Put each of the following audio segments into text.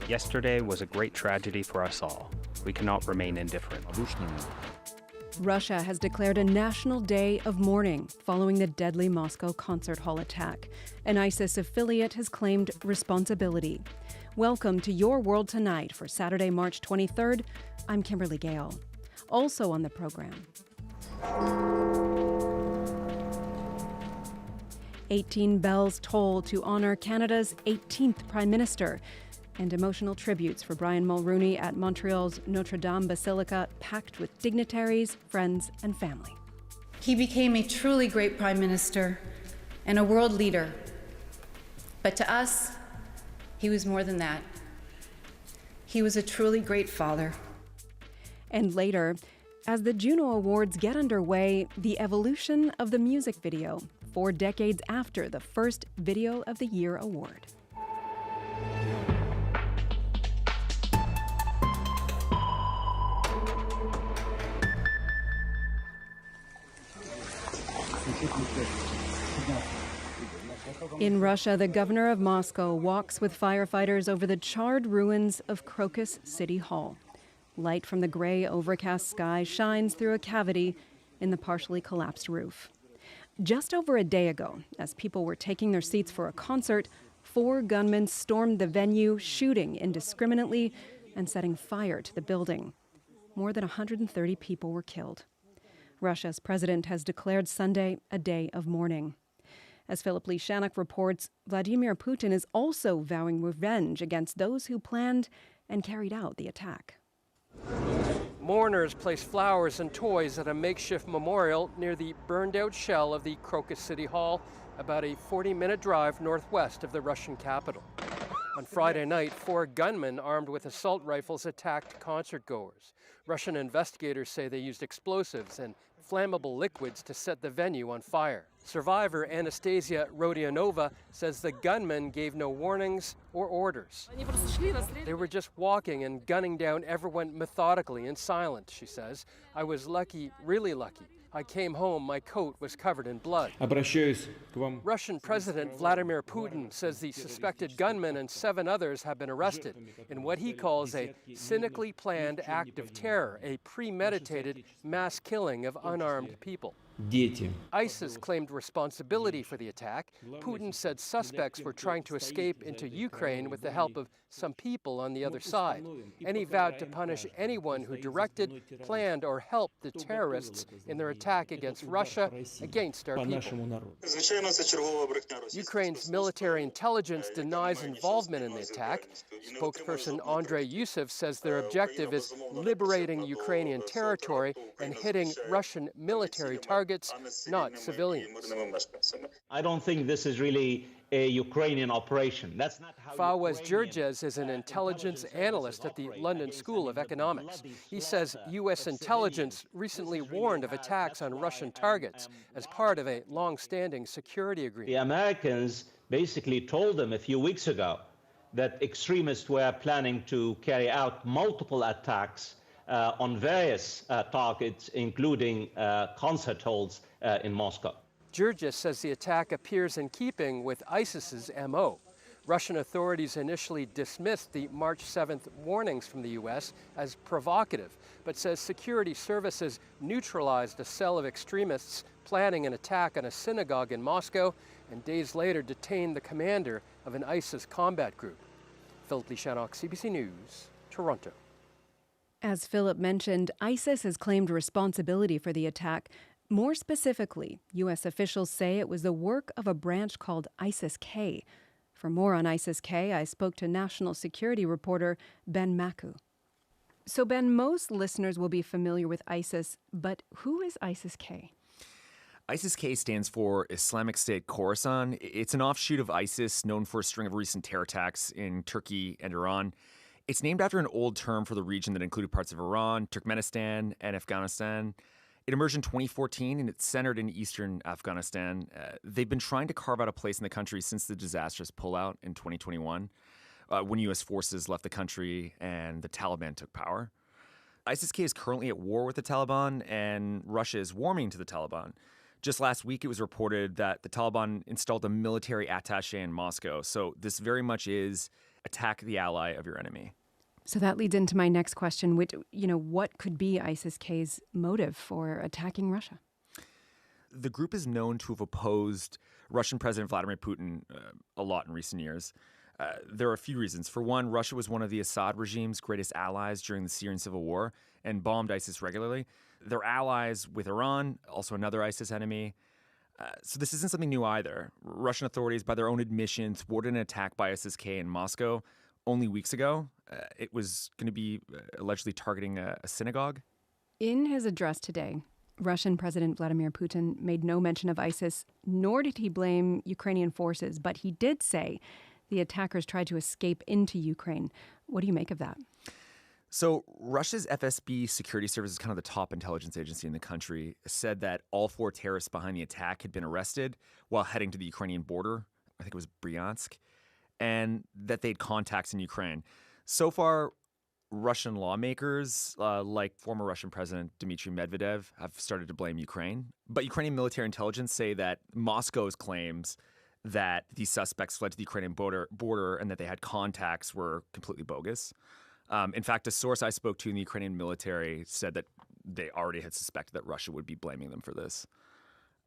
Yesterday was a great tragedy for us all. We cannot remain indifferent. Russia has declared a national day of mourning following the deadly Moscow concert hall attack. An ISIS affiliate has claimed responsibility. Welcome to Your World Tonight for Saturday, March 23rd. I'm Kimberly Gale. Also on the program, 18 bells toll to honor Canada's 18th Prime Minister, and emotional tributes for Brian Mulroney at Montreal's Notre Dame Basilica, packed with dignitaries, friends, and family. He became a truly great Prime Minister and a world leader. But to us, he was more than that. He was a truly great father. And later, as the Juno Awards get underway, the evolution of the music video, 4 decades after the first Video of the Year award. In Russia, the governor of Moscow walks with firefighters over the charred ruins of Crocus City Hall. Light from the gray, overcast sky shines through a cavity in the partially collapsed roof. Just over a day ago, as people were taking their seats for a concert, 4 gunmen stormed the venue, shooting indiscriminately and setting fire to the building. More than 130 people were killed. Russia's president has declared Sunday a day of mourning. As Philip Lishanek reports, Vladimir Putin is also vowing revenge against those who planned and carried out the attack. Mourners place flowers and toys at a makeshift memorial near the burned-out shell of the Crocus City Hall, about a 40-minute drive northwest of the Russian capital. On Friday night, 4 gunmen armed with assault rifles attacked concertgoers. Russian investigators say they used explosives and flammable liquids to set the venue on fire. Survivor Anastasia Rodionova says the gunmen gave no warnings or orders. They were just walking and gunning down everyone methodically and silent, she says. I was lucky, really lucky. I came home, my coat was covered in blood. Russian President Vladimir Putin says the suspected gunmen and 7 others have been arrested in what he calls a cynically planned act of terror, a premeditated mass killing of unarmed people. ISIS claimed responsibility for the attack. Putin said suspects were trying to escape into Ukraine with the help of some people on the other side. And he vowed to punish anyone who directed, planned, or helped the terrorists in their attack against Russia, against our people. Ukraine's military intelligence denies involvement in the attack. Spokesperson Andrei Yusov says their objective is liberating Ukrainian territory and hitting Russian military targets, not civilians. I don't think this is really a Ukrainian operation. That's not how. Fawaz Georges is an intelligence analyst at the London School of Economics. He says U.S. intelligence recently warned of attacks on Russian targets as part of a long-standing security agreement. The Americans basically told them a few weeks ago that extremists were planning to carry out multiple attacks on various targets, including concert halls in Moscow. Georges says the attack appears in keeping with ISIS's MO. Russian authorities initially dismissed the March 7th warnings from the U.S. as provocative, but says security services neutralized a cell of extremists planning an attack on a synagogue in Moscow, and days later detained the commander of an ISIS combat group. Philip Lishanek, CBC News, Toronto. As Philip mentioned, ISIS has claimed responsibility for the attack. More specifically, U.S. officials say it was the work of a branch called ISIS-K. For more on ISIS-K, I spoke to national security reporter Ben Maku. So Ben, most listeners will be familiar with ISIS, but who is ISIS-K? ISIS-K stands for Islamic State Khorasan. It's an offshoot of ISIS known for a string of recent terror attacks in Turkey and Iran. It's named after an old term for the region that included parts of Iran, Turkmenistan, and Afghanistan. It emerged in 2014, and it's centered in eastern Afghanistan. They've been trying to carve out a place in the country since the disastrous pullout in 2021, when U.S. forces left the country and the Taliban took power. ISIS-K is currently at war with the Taliban, and Russia is warming to the Taliban. Just last week, it was reported that the Taliban installed a military attaché in Moscow. So this very much is attack the ally of your enemy. So that leads into my next question, which, what could be ISIS-K's motive for attacking Russia? The group is known to have opposed Russian President Vladimir Putin a lot in recent years. There are a few reasons. For one, Russia was one of the Assad regime's greatest allies during the Syrian civil war and bombed ISIS regularly. They're allies with Iran, also another ISIS enemy. So this isn't something new either. Russian authorities, by their own admission, thwarted an attack by ISIS-K in Moscow only weeks ago. It was going to be allegedly targeting a synagogue. In his address today, Russian President Vladimir Putin made no mention of ISIS, nor did he blame Ukrainian forces, but he did say the attackers tried to escape into Ukraine. What do you make of that? So Russia's FSB security service is kind of the top intelligence agency in the country, said that all 4 terrorists behind the attack had been arrested while heading to the Ukrainian border. I think it was Bryansk, and that they had contacts in Ukraine. So far, Russian lawmakers, like former Russian President Dmitry Medvedev, have started to blame Ukraine. But Ukrainian military intelligence say that Moscow's claims that these suspects fled to the Ukrainian border and that they had contacts were completely bogus. In fact, a source I spoke to in the Ukrainian military said that they already had suspected that Russia would be blaming them for this.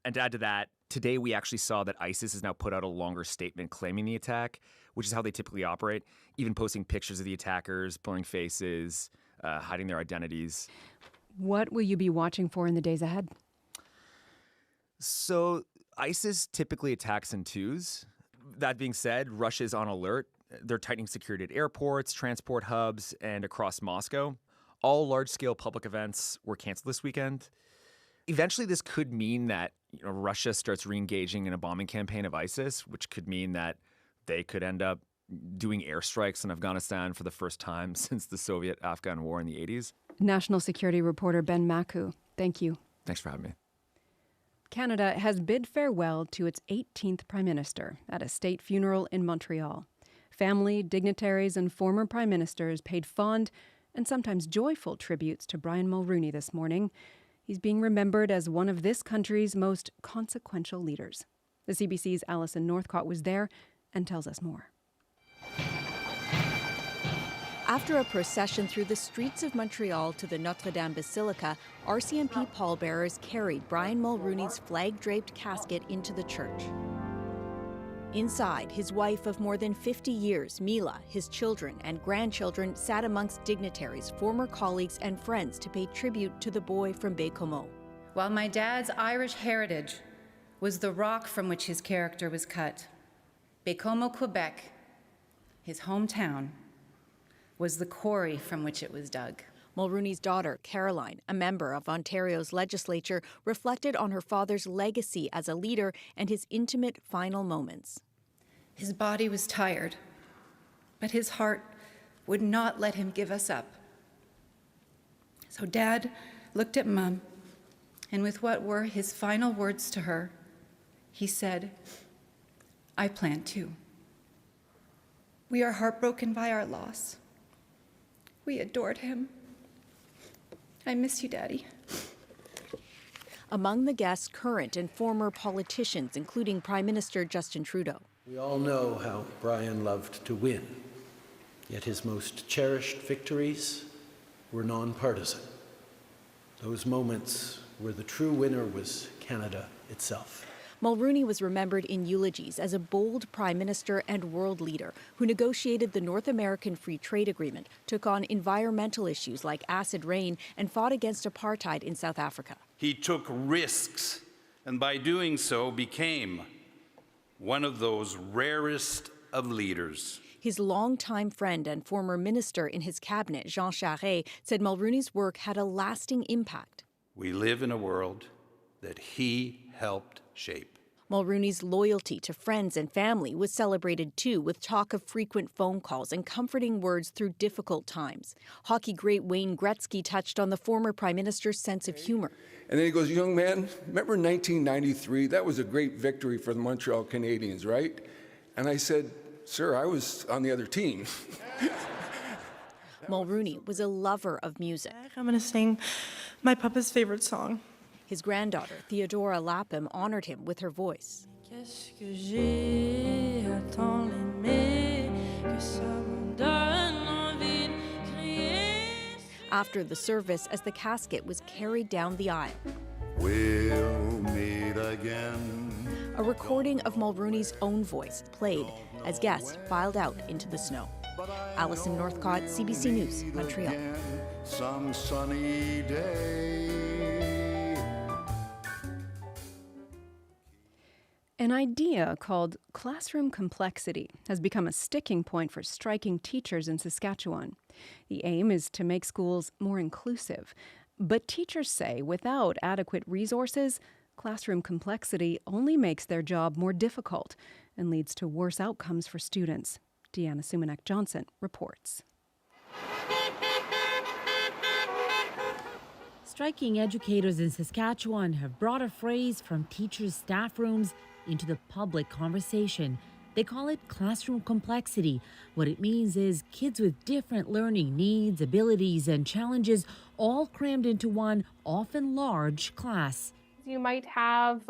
And to add to that, today we actually saw that ISIS has now put out a longer statement claiming the attack, which is how they typically operate, even posting pictures of the attackers, blurring faces, hiding their identities. What will you be watching for in the days ahead? So ISIS typically attacks in twos. That being said, Russia is on alert. They're tightening security at airports, transport hubs, and across Moscow. All large-scale public events were canceled this weekend. Eventually, this could mean that Russia starts re-engaging in a bombing campaign of ISIS, which could mean that they could end up doing airstrikes in Afghanistan for the first time since the Soviet-Afghan War in the 80s. National security reporter Ben Maku, thank you. Thanks for having me. Canada has bid farewell to its 18th Prime Minister at a state funeral in Montreal. Family, dignitaries, and former prime ministers paid fond and sometimes joyful tributes to Brian Mulroney this morning. He's being remembered as one of this country's most consequential leaders. The CBC's Alison Northcott was there and tells us more. After a procession through the streets of Montreal to the Notre Dame Basilica, RCMP pallbearers carried Brian Mulroney's flag-draped casket into the church. Inside, his wife of more than 50 years, Mila, his children and grandchildren sat amongst dignitaries, former colleagues and friends to pay tribute to the boy from Baie-Comeau. While my dad's Irish heritage was the rock from which his character was cut, Baie-Comeau, Quebec, his hometown, was the quarry from which it was dug. Mulroney's daughter, Caroline, a member of Ontario's legislature, reflected on her father's legacy as a leader and his intimate final moments. His body was tired, but his heart would not let him give us up. So Dad looked at Mum, and with what were his final words to her, he said, "I plan too." We are heartbroken by our loss. We adored him. I miss you, Daddy. Among the guests, current and former politicians, including Prime Minister Justin Trudeau. We all know how Brian loved to win, yet his most cherished victories were nonpartisan. Those moments where the true winner was Canada itself. Mulroney was remembered in eulogies as a bold prime minister and world leader who negotiated the North American Free Trade Agreement, took on environmental issues like acid rain, and fought against apartheid in South Africa. He took risks, and by doing so became one of those rarest of leaders. His longtime friend and former minister in his cabinet, Jean Charest, said Mulroney's work had a lasting impact. We live in a world that he helped shape. Mulroney's loyalty to friends and family was celebrated too, with talk of frequent phone calls and comforting words through difficult times. Hockey great Wayne Gretzky touched on the former prime minister's sense of humor. And then he goes, "Young man, remember 1993? That was a great victory for the Montreal Canadiens, right?" And I said, "Sir, I was on the other team." Mulroney was a lover of music. I'm going to sing my papa's favorite song. His granddaughter, Theodora Lapham, honored him with her voice. Qu'est-ce que j'ai à tant l'aimer, After the service, as the casket was carried down the aisle, we'll meet again. A recording of Mulrooney's own voice played as guests filed out into the snow. Alison Northcott, CBC News, Montreal. Some sunny day. An idea called classroom complexity has become a sticking point for striking teachers in Saskatchewan. The aim is to make schools more inclusive. But teachers say without adequate resources, classroom complexity only makes their job more difficult and leads to worse outcomes for students. Deanna Sumanek-Johnson reports. Striking educators in Saskatchewan have brought a phrase from teachers' staff rooms into the public conversation. They call it classroom complexity. What it means is kids with different learning needs, abilities, and challenges all crammed into one, often large, class. You might have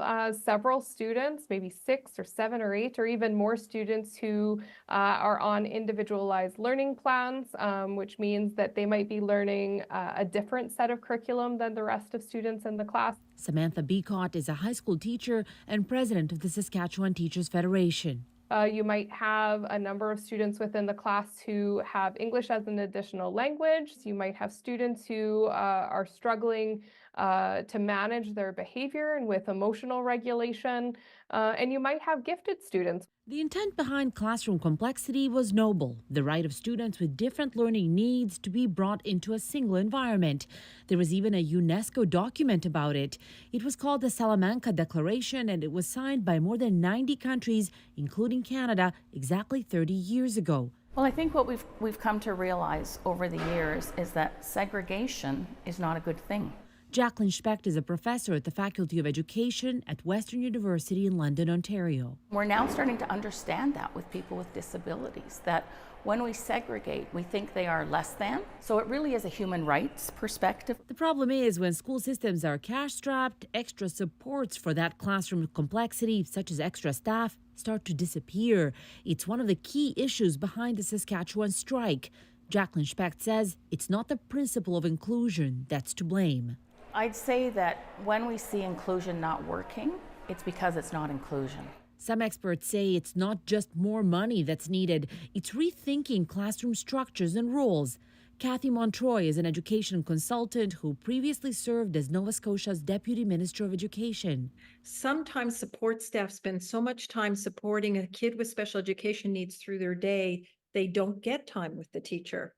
several students, maybe 6 or 7 or 8, or even more students who are on individualized learning plans, which means that they might be learning a different set of curriculum than the rest of students in the class. Samantha Beacott is a high school teacher and president of the Saskatchewan Teachers Federation. You might have a number of students within the class who have English as an additional language. You might have students who are struggling to manage their behavior and with emotional regulation. And you might have gifted students. The intent behind classroom complexity was noble, the right of students with different learning needs to be brought into a single environment. There was even a UNESCO document about it. It was called the Salamanca Declaration, and it was signed by more than 90 countries, including Canada, exactly 30 years ago. Well, I think what we've come to realize over the years is that segregation is not a good thing. Jacqueline Specht is a professor at the Faculty of Education at Western University in London, Ontario. We're now starting to understand that with people with disabilities, that when we segregate, we think they are less than. So it really is a human rights perspective. The problem is when school systems are cash-strapped, extra supports for that classroom complexity, such as extra staff, start to disappear. It's one of the key issues behind the Saskatchewan strike. Jacqueline Specht says it's not the principle of inclusion that's to blame. I'd say that when we see inclusion not working, it's because it's not inclusion. Some experts say it's not just more money that's needed, it's rethinking classroom structures and roles. Kathy Montroy is an education consultant who previously served as Nova Scotia's Deputy Minister of Education. Sometimes support staff spend so much time supporting a kid with special education needs through their day, they don't get time with the teacher.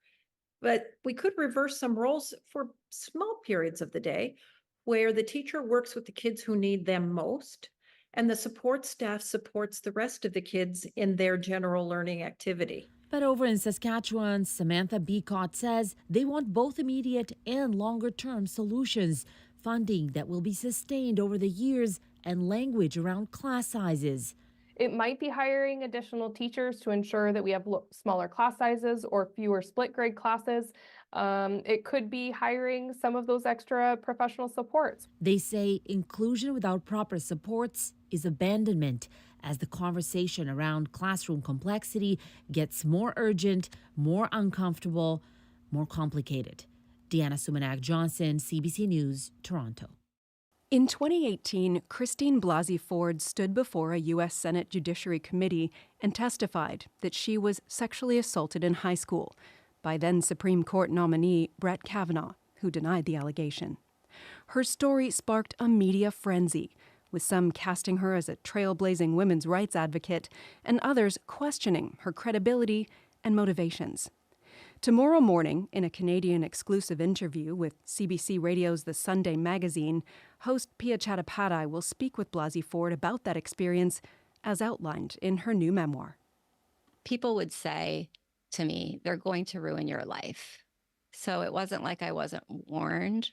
But we could reverse some roles for small periods of the day where the teacher works with the kids who need them most, and the support staff supports the rest of the kids in their general learning activity. But over in Saskatchewan, Samantha Beacott says they want both immediate and longer-term solutions, funding that will be sustained over the years, and language around class sizes. It might be hiring additional teachers to ensure that we have smaller class sizes or fewer split grade classes. It could be hiring some of those extra professional supports. They say inclusion without proper supports is abandonment, as the conversation around classroom complexity gets more urgent, more uncomfortable, more complicated. Deanna Sumanek-Johnson, CBC News, Toronto. In 2018, Christine Blasey Ford stood before a U.S. Senate Judiciary Committee and testified that she was sexually assaulted in high school by then Supreme Court nominee Brett Kavanaugh, who denied the allegation. Her story sparked a media frenzy, with some casting her as a trailblazing women's rights advocate and others questioning her credibility and motivations. Tomorrow morning, in a Canadian exclusive interview with CBC Radio's The Sunday Magazine, host Pia Chattopadhyay will speak with Blasey Ford about that experience as outlined in her new memoir. People would say to me, they're going to ruin your life. So it wasn't like I wasn't warned,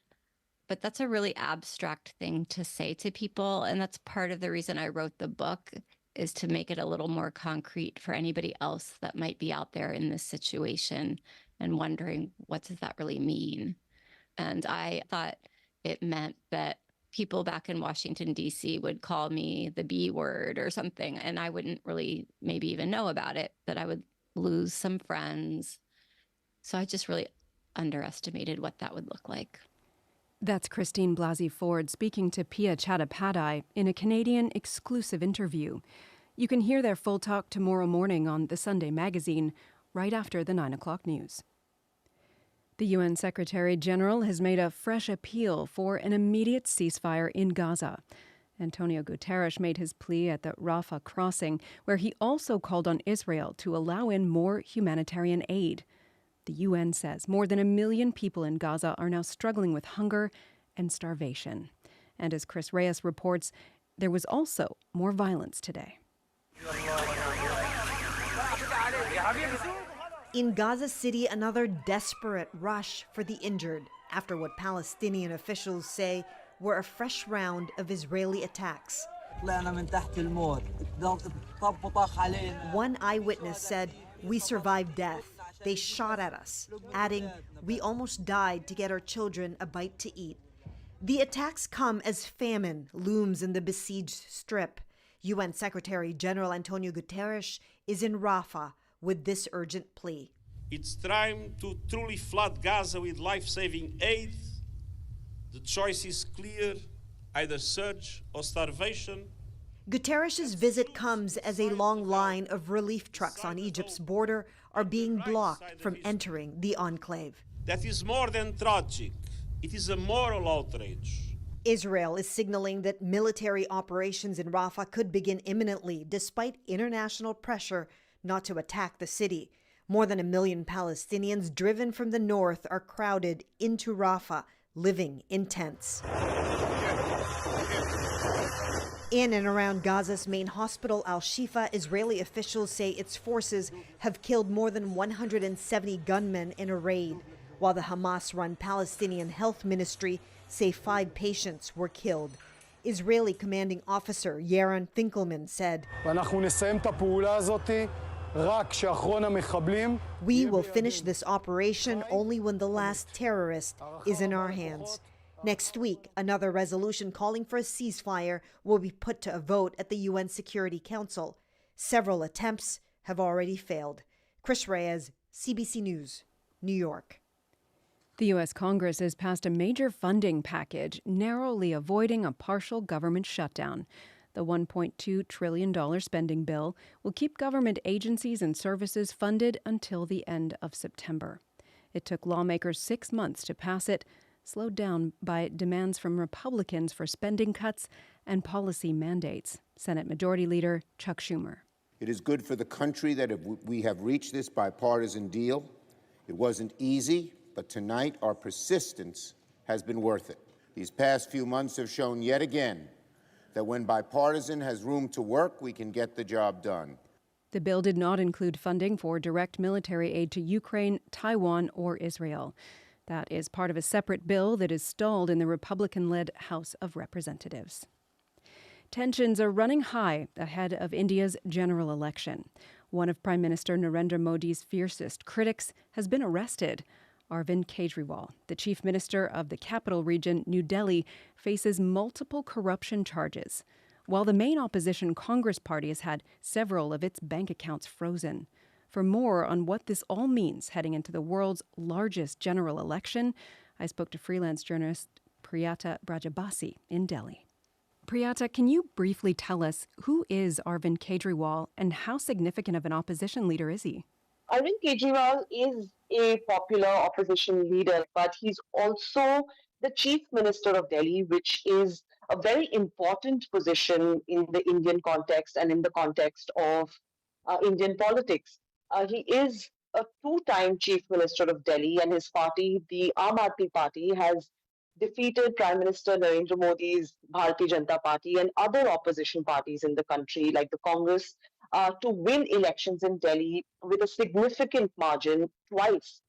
but that's a really abstract thing to say to people. And that's part of the reason I wrote the book, is to make it a little more concrete for anybody else that might be out there in this situation and wondering, what does that really mean? And I thought it meant that people back in Washington, D.C. would call me the B word or something, and I wouldn't really maybe even know about it, that I would lose some friends. So I just really underestimated what that would look like. That's Christine Blasey Ford speaking to Pia Chattopadhyay in a Canadian exclusive interview. You can hear their full talk tomorrow morning on The Sunday Magazine, right after the 9 o'clock news. The UN Secretary General has made a fresh appeal for an immediate ceasefire in Gaza. Antonio Guterres made his plea at the Rafah crossing, where he also called on Israel to allow in more humanitarian aid. The UN says more than 1 million people in Gaza are now struggling with hunger and starvation. And as Chris Reyes reports, there was also more violence today. In Gaza City, another desperate rush for the injured after what Palestinian officials say were a fresh round of Israeli attacks. One eyewitness said, "We survived death. They shot at us," adding, "We almost died to get our children a bite to eat." The attacks come as famine looms in the besieged strip. UN Secretary General Antonio Guterres is in Rafah with this urgent plea. It's time to truly flood Gaza with life-saving aid. The choice is clear, either surge or starvation. Guterres' visit comes as a long line of relief trucks on Egypt's border are being blocked from entering the enclave. That is more than tragic. It is a moral outrage. Israel is signaling that military operations in Rafah could begin imminently, despite international pressure not to attack the city. More than 1 million Palestinians driven from the north are crowded into Rafah, living in tents. In and around Gaza's main hospital, Al-Shifa, Israeli officials say its forces have killed more than 170 gunmen in a raid, while the Hamas-run Palestinian Health Ministry say 5 patients were killed. Israeli commanding officer Yaron Finkelman said, "We will finish this operation only when the last terrorist is in our hands." Next week, another resolution calling for a ceasefire will be put to a vote at the UN Security Council. Several attempts have already failed. Chris Reyes, CBC News, New York. The U.S. Congress has passed a major funding package, narrowly avoiding a partial government shutdown. The $1.2 trillion spending bill will keep government agencies and services funded until the end of September. It took lawmakers 6 months to pass it, slowed down by demands from Republicans for spending cuts and policy mandates. Senate Majority Leader Chuck Schumer. It is good for the country that we have reached this bipartisan deal. It wasn't easy, but tonight our persistence has been worth it. These past few months have shown yet again that when bipartisan has room to work, we can get the job done. The bill did not include funding for direct military aid to Ukraine, Taiwan, or Israel. That is part of a separate bill that is stalled in the Republican-led House of Representatives. Tensions are running high ahead of India's general election. One of Prime Minister Narendra Modi's fiercest critics has been arrested. Arvind Kejriwal, the chief minister of the capital region, New Delhi, faces multiple corruption charges, while the main opposition Congress party has had several of its bank accounts frozen. For more on what this all means heading into the world's largest general election, I spoke to freelance journalist Priyata Brajabasi in Delhi. Priyata, can you briefly tell us who is Arvind Kejriwal and how significant of an opposition leader is he? Arvind Kejriwal is a popular opposition leader, but he's also the chief minister of Delhi, which is a very important position in the Indian context and in the context of Indian politics. He is a 2-time chief minister of Delhi, and his party, the Aam Aadmi Party, has defeated Prime Minister Narendra Modi's Bharatiya Janata Party and other opposition parties in the country, like the Congress, to win elections in Delhi with a significant margin twice.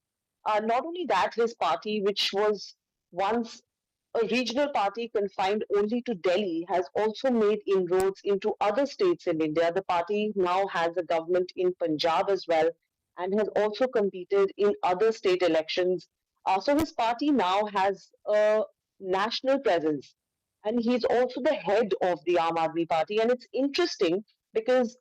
Not only that, his party, which was once a regional party confined only to Delhi, has also made inroads into other states in India. The party now has a government in Punjab as well and has also competed in other state elections. So his party now has a national presence, and he's also the head of the Aam Aadmi Party. And it's interesting because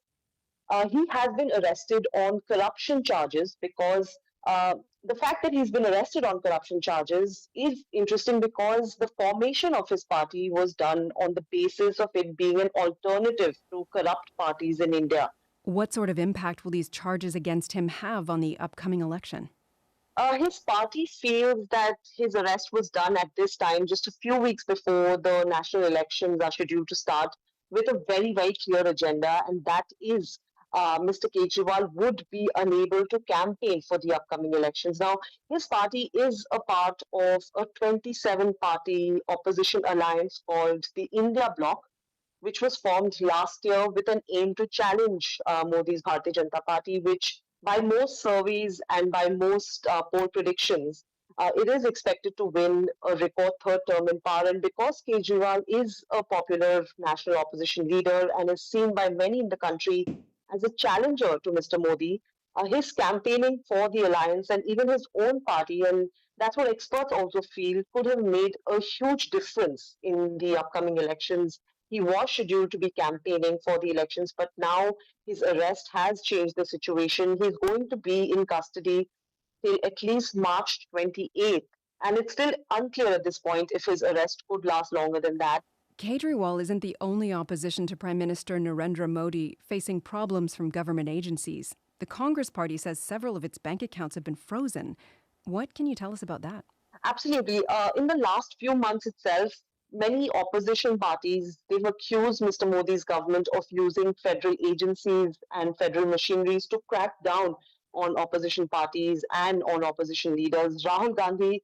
he has been arrested on corruption charges because the fact that he's been arrested on corruption charges is interesting because the formation of his party was done on the basis of it being an alternative to corrupt parties in India. What sort of impact will these charges against him have on the upcoming election? His party feels that his arrest was done at this time, just a few weeks before the national elections are scheduled to start, with a very, very clear agenda, and that is Mr. Kejriwal would be unable to campaign for the upcoming elections. Now, his party is a part of a 27-party opposition alliance called the India Bloc, which was formed last year with an aim to challenge Modi's Bharatiya Janata Party, which by most surveys and by most poll predictions, it is expected to win a record third term in power. And because Kejriwal is a popular national opposition leader and is seen by many in the country as a challenger to Mr. Modi, his campaigning for the alliance and even his own party, and that's what experts also feel, could have made a huge difference in the upcoming elections. He was scheduled to be campaigning for the elections, but now his arrest has changed the situation. He's going to be in custody till at least March 28th. And it's still unclear at this point if his arrest could last longer than that. Kejriwal isn't the only opposition to Prime Minister Narendra Modi facing problems from government agencies. The Congress Party says several of its bank accounts have been frozen. What can you tell us about that? Absolutely. In the last few months itself, many opposition parties, they've accused Mr. Modi's government of using federal agencies and federal machineries to crack down on opposition parties and on opposition leaders. Rahul Gandhi,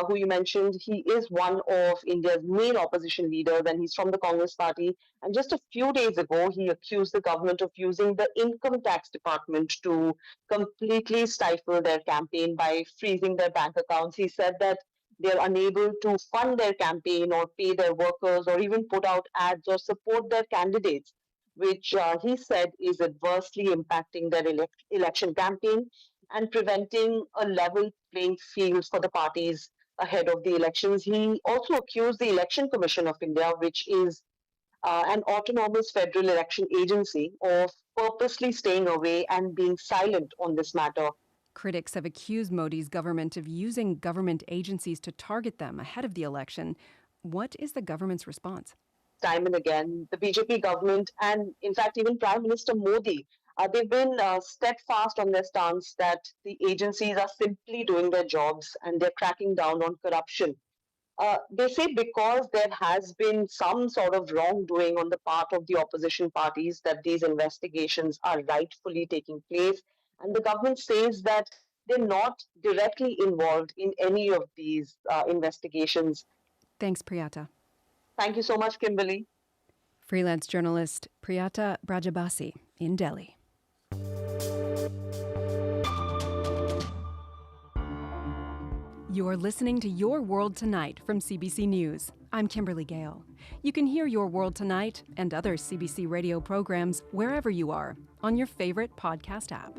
who you mentioned, he is one of India's main opposition leaders and he's from the Congress Party. And just a few days ago, he accused the government of using the income tax department to completely stifle their campaign by freezing their bank accounts. He said that they're unable to fund their campaign or pay their workers or even put out ads or support their candidates, which he said is adversely impacting their election campaign and preventing a level playing field for the parties ahead of the elections. He also accused the Election Commission of India, which is an autonomous federal election agency, of purposely staying away and being silent on this matter. Critics have accused Modi's government of using government agencies to target them ahead of the election. What is the government's response? Time and again, the BJP government and, in fact, even Prime Minister Modi, they've been steadfast on their stance that the agencies are simply doing their jobs and they're cracking down on corruption. They say because there has been some sort of wrongdoing on the part of the opposition parties that these investigations are rightfully taking place. And the government says that they're not directly involved in any of these investigations. Thanks, Priyata. Thank you so much, Kimberly. Freelance journalist Priyata Brajabasi in Delhi. You're listening to Your World Tonight from CBC News. I'm Kimberly Gale. You can hear Your World Tonight and other CBC radio programs wherever you are on your favorite podcast app.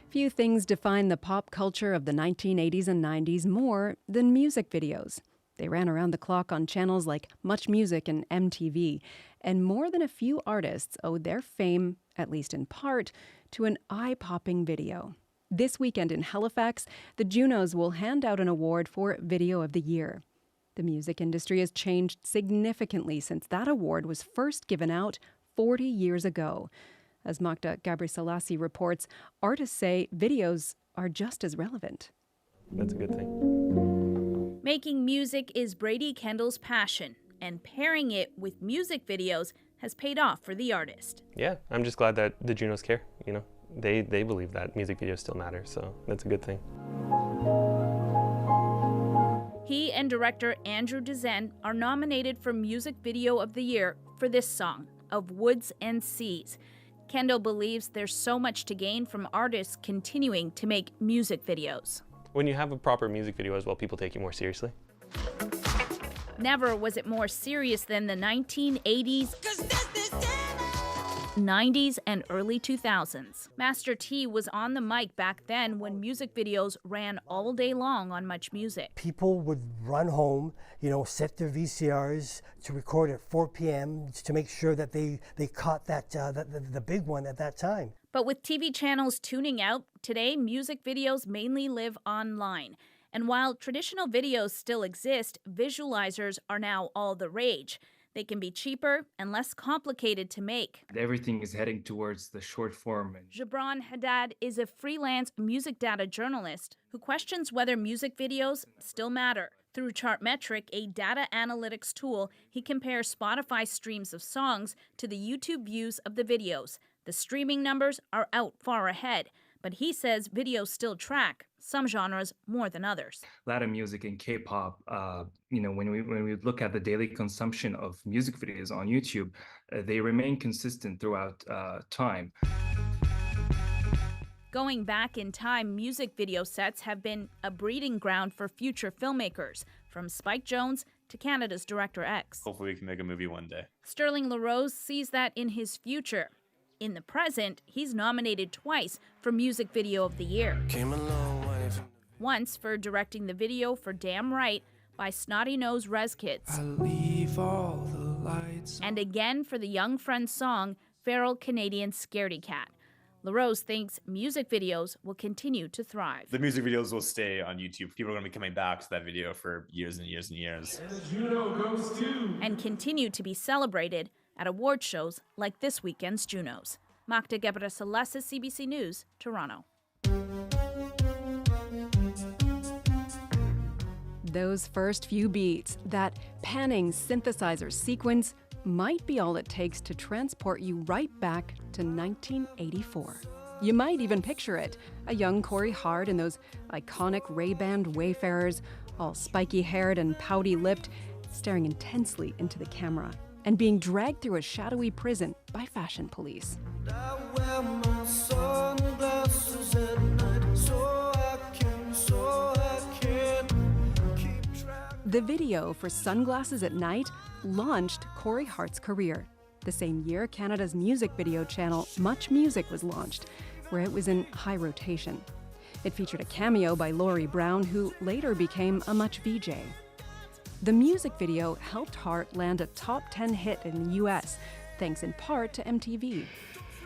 Few things define the pop culture of the 1980s and 90s more than music videos. They ran around the clock on channels like Much Music and MTV, and more than a few artists owed their fame, at least in part, to an eye-popping video. This weekend in Halifax, the Junos will hand out an award for Video of the Year. The music industry has changed significantly since that award was first given out 40 years ago. As Magda Gabriselassie reports, artists say videos are just as relevant. That's a good thing. Making music is Brady Kendall's passion, and pairing it with music videos has paid off for the artist. Yeah, I'm just glad that the Junos care, you know. They believe that music videos still matter, so that's a good thing. He and director Andrew Dezen are nominated for Music Video of the Year for this song, Of Woods and Seas. Kendall believes there's so much to gain from artists continuing to make music videos. When you have a proper music video as well, people take you more seriously. Never was it more serious than the 1980s 90s, and early 2000s. Master T was on the mic back then when music videos ran all day long on Much Music. People would run home, set their VCRs to record at 4 p.m. to make sure that they caught that the big one at that time. But with TV channels tuning out, today music videos mainly live online. And while traditional videos still exist, visualizers are now all the rage. They can be cheaper and less complicated to make. Everything is heading towards the short form. Jabran Haddad is a freelance music data journalist who questions whether music videos still matter. Through Chartmetric, a data analytics tool, he compares Spotify streams of songs to the YouTube views of the videos. The streaming numbers are out far ahead, but he says videos still track some genres more than others. Latin music and K-pop, when we look at the daily consumption of music videos on YouTube, they remain consistent throughout time. Going back in time, music video sets have been a breeding ground for future filmmakers, from Spike Jonze to Canada's Director X. Hopefully we can make a movie one day. Sterling LaRose sees that in his future. In the present, he's nominated twice for Music Video of the Year. Once for directing the video for Damn Right by Snotty Nose Rez Kids. And again for the Young Friends song, Feral Canadian Scaredy Cat. LaRose thinks music videos will continue to thrive. The music videos will stay on YouTube. People are going to be coming back to that video for years and years and years. And continue to be celebrated at award shows like this weekend's Junos. Magda Gebrselassie, CBC News, Toronto. Those first few beats, that panning synthesizer sequence, might be all it takes to transport you right back to 1984. You might even picture it, a young Corey Hart in those iconic Ray-Ban Wayfarers, all spiky-haired and pouty-lipped, staring intensely into the camera and being dragged through a shadowy prison by fashion police. The video for Sunglasses at Night launched Corey Hart's career. The same year, Canada's music video channel Much Music was launched, where it was in high rotation. It featured a cameo by Laurie Brown, who later became a Much VJ. The music video helped Hart land a top 10 hit in the US, thanks in part to MTV.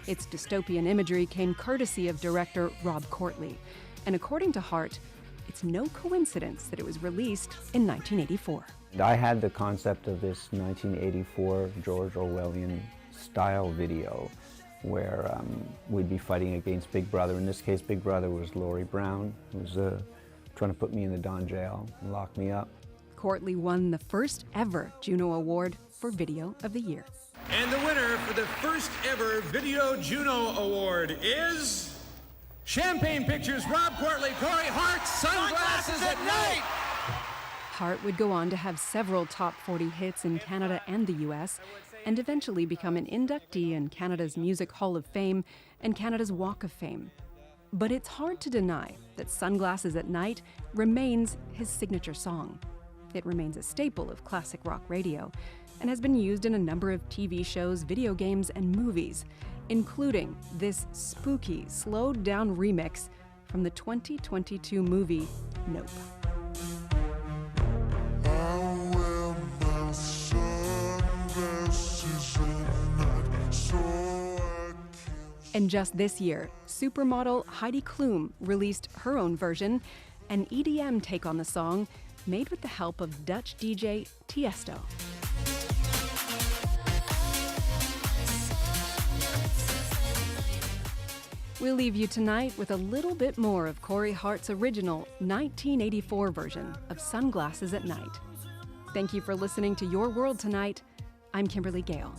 Its dystopian imagery came courtesy of director Rob Courtley. And according to Hart, it's no coincidence that it was released in 1984. I had the concept of this 1984 George Orwellian style video where we'd be fighting against Big Brother. In this case, Big Brother was Laurie Brown, who was trying to put me in the Don jail and lock me up. Courtley won the first ever Juno Award for Video of the Year. And the winner for the first ever Video Juno Award is Champagne Pictures' Rob Courtley, Corey Hart, Sunglasses at Night. Hart would go on to have several top 40 hits in Canada and the US, and eventually become an inductee in Canada's Music Hall of Fame and Canada's Walk of Fame. But it's hard to deny that Sunglasses at Night remains his signature song. It remains a staple of classic rock radio and has been used in a number of TV shows, video games, and movies, including this spooky, slowed-down remix from the 2022 movie Nope. And just this year, supermodel Heidi Klum released her own version, an EDM take on the song, made with the help of Dutch DJ Tiesto. We'll leave you tonight with a little bit more of Corey Hart's original 1984 version of Sunglasses at Night. Thank you for listening to Your World Tonight. I'm Kimberly Gale.